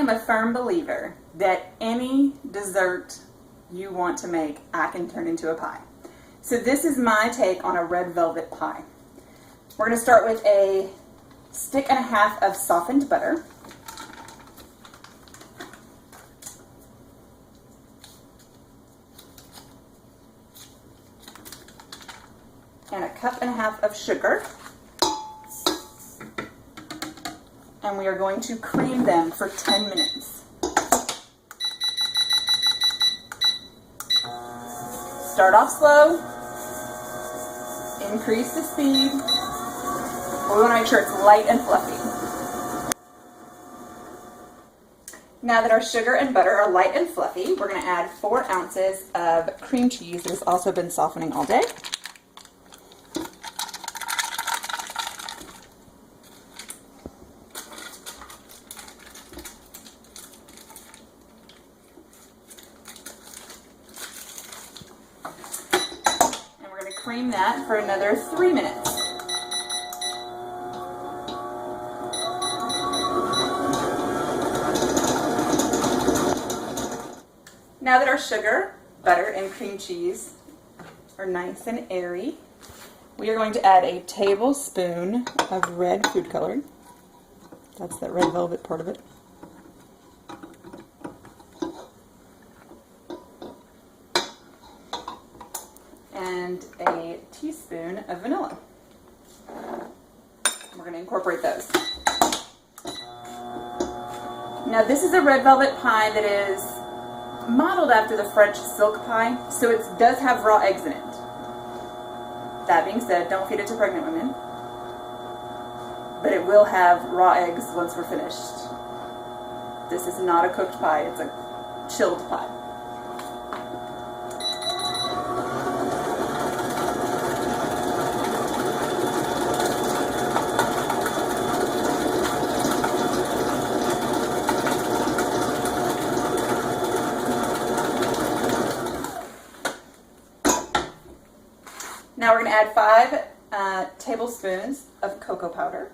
am a firm believer that any dessert you want to make, I can turn into a pie. So this is my take on a red velvet pie. We're going to start with a stick and a half of softened butter. And a cup and a half of sugar. And we are going to cream them for 10 minutes. Start off slow, increase the speed. We want to make sure it's light and fluffy. Now that our sugar and butter are light and fluffy, we're going to add 4 ounces of cream cheese that has also been softening all day. Cream that for another 3 minutes. Now that our sugar, butter, and cream cheese are nice and airy, we are going to add a tablespoon of red food coloring. That's that red velvet part of it. And a teaspoon of vanilla. We're going to incorporate those. Now this is a red velvet pie that is modeled after the French silk pie, so it does have raw eggs in it. That being said, don't feed it to pregnant women, but it will have raw eggs once we're finished. This is not a cooked pie, it's a chilled pie. Now we're going to add 5 tablespoons of cocoa powder.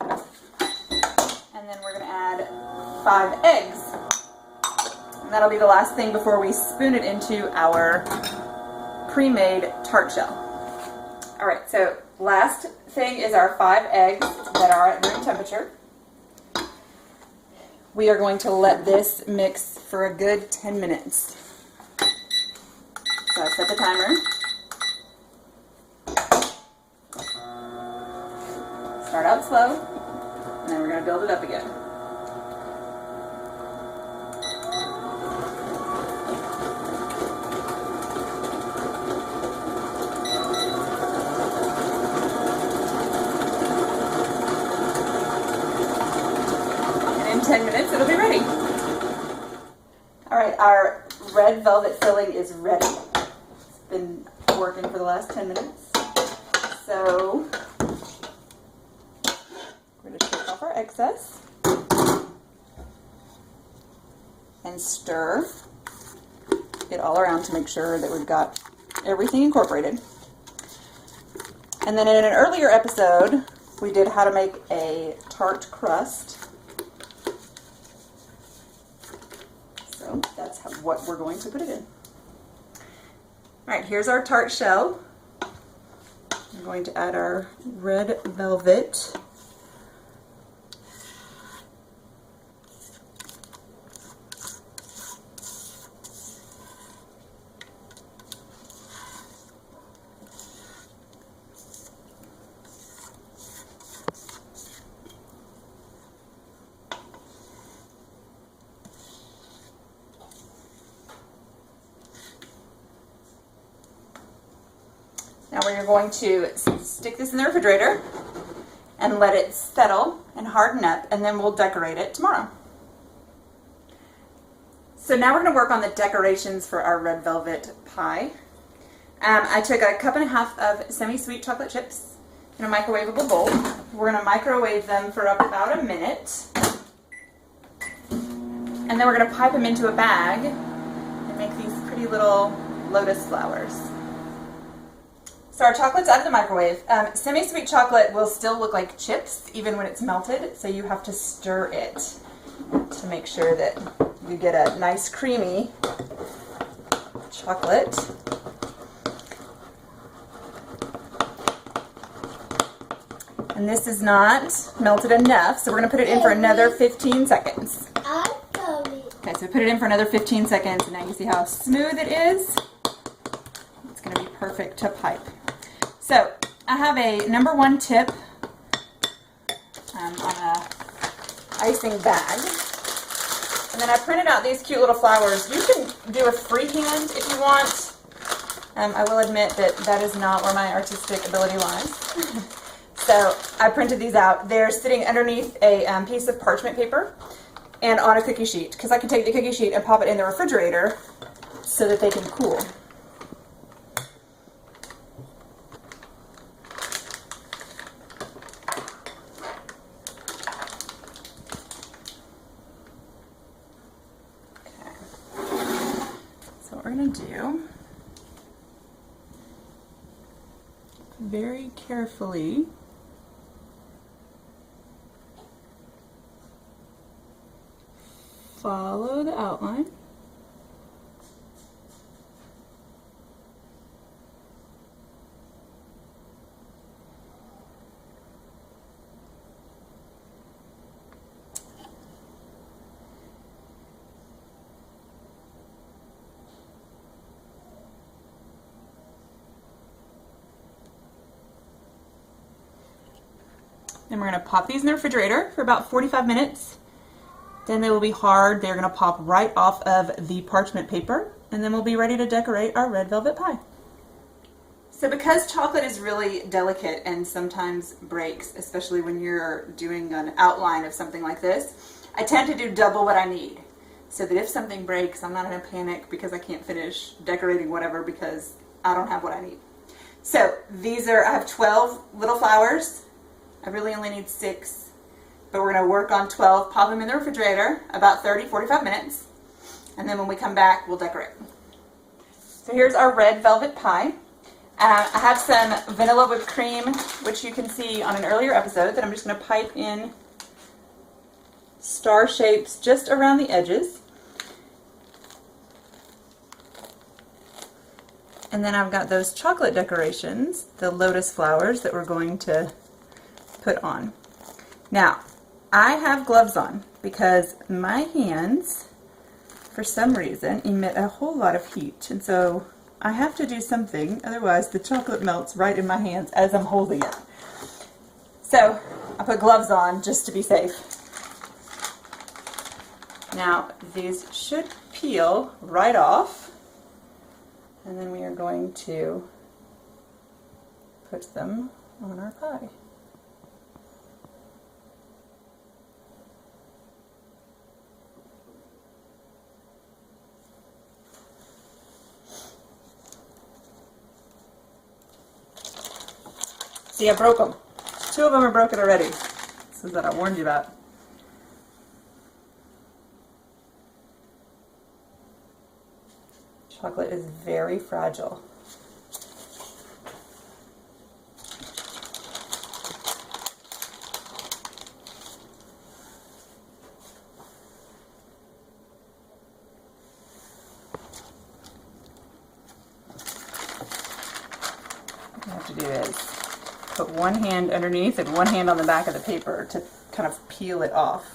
And then we're going to add 5 eggs. And that'll be the last thing before we spoon it into our pre-made tart shell. Alright, so last thing is our 5 eggs that are at room temperature. We are going to let this mix for a good 10 minutes. So I set the timer. Start out slow, and then we're going to build it up again. And in 10 minutes, it'll be ready. All right, our red velvet filling is ready. Been working for the last 10 minutes. So we're going to take off our excess and stir it all around to make sure that we've got everything incorporated. And then in an earlier episode, we did how to make a tart crust. So that's what we're going to put it in. Alright, here's our tart shell. I'm going to add our red velvet. Now we're going to stick this in the refrigerator and let it settle and harden up, and then we'll decorate it tomorrow. So now we're going to work on the decorations for our red velvet pie. I took a cup and a half of semi-sweet chocolate chips in a microwavable bowl. We're going to microwave them for about a minute. And then we're going to pipe them into a bag and make these pretty little lotus flowers. So our chocolate's out of the microwave. Semi-sweet chocolate will still look like chips even when it's melted, so you have to stir it to make sure that you get a nice creamy chocolate. And this is not melted enough, so we're going to put it in for another 15 seconds. Okay, so put it in for another 15 seconds, and now you see how smooth it is. It's going to be perfect to pipe. So I have a #1 tip on a icing bag, and then I printed out these cute little flowers. You can do a freehand if you want. I will admit that that is not where my artistic ability lies. So I printed these out. They're sitting underneath a piece of parchment paper and on a cookie sheet, because I can take the cookie sheet and pop it in the refrigerator so that they can cool. So what we're going to do, very carefully follow the outline. Then we're going to pop these in the refrigerator for about 45 minutes. Then they will be hard. They're going to pop right off of the parchment paper, and then we'll be ready to decorate our red velvet pie. So because chocolate is really delicate and sometimes breaks, especially when you're doing an outline of something like this, I tend to do double what I need, so that if something breaks, I'm not in a panic because I can't finish decorating whatever because I don't have what I need. So these are, I have 12 little flowers. I really only need 6. But we're going to work on 12, pop them in the refrigerator about 30-45 minutes, and then when we come back, we'll decorate. So here's our red velvet pie. I have some vanilla whipped cream, which you can see on an earlier episode, that I'm just going to pipe in star shapes just around the edges. And then I've got those chocolate decorations, the lotus flowers that we're going to put on. Now, I have gloves on because my hands, for some reason, emit a whole lot of heat, and so I have to do something, otherwise the chocolate melts right in my hands as I'm holding it. So I put gloves on just to be safe. Now these should peel right off, and then we are going to put them on our pie. See, I broke them. 2 of them are broken already. This is what I warned you about. Chocolate is very fragile. What you have to do is put one hand underneath and one hand on the back of the paper to kind of peel it off.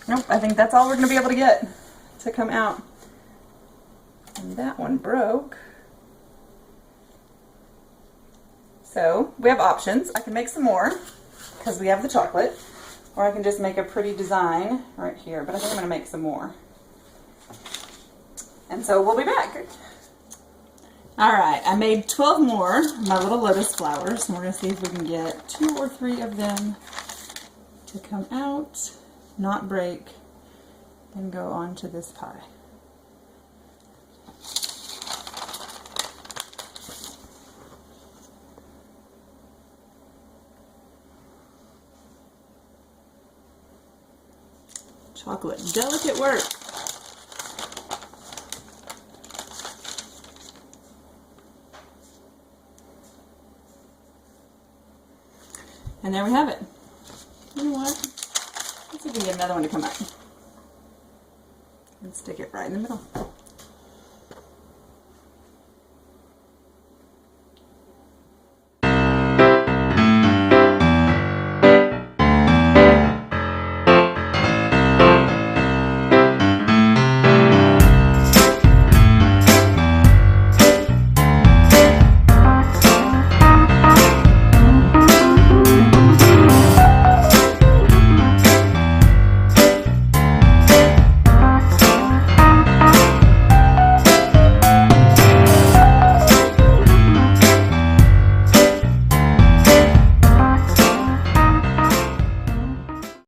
Nope, I think that's all we're going to be able to get to come out. And that one broke. So we have options. I can make some more because we have the chocolate, or I can just make a pretty design right here, but I think I'm going to make some more. And so we'll be back. Alright, I made 12 more, my little lotus flowers, and we're going to see if we can get 2 or 3 of them to come out, not break, and go on to this pie. Chocolate, delicate work. And there we have it. You know what? Let's see if we can get another one to come out. And stick it right in the middle.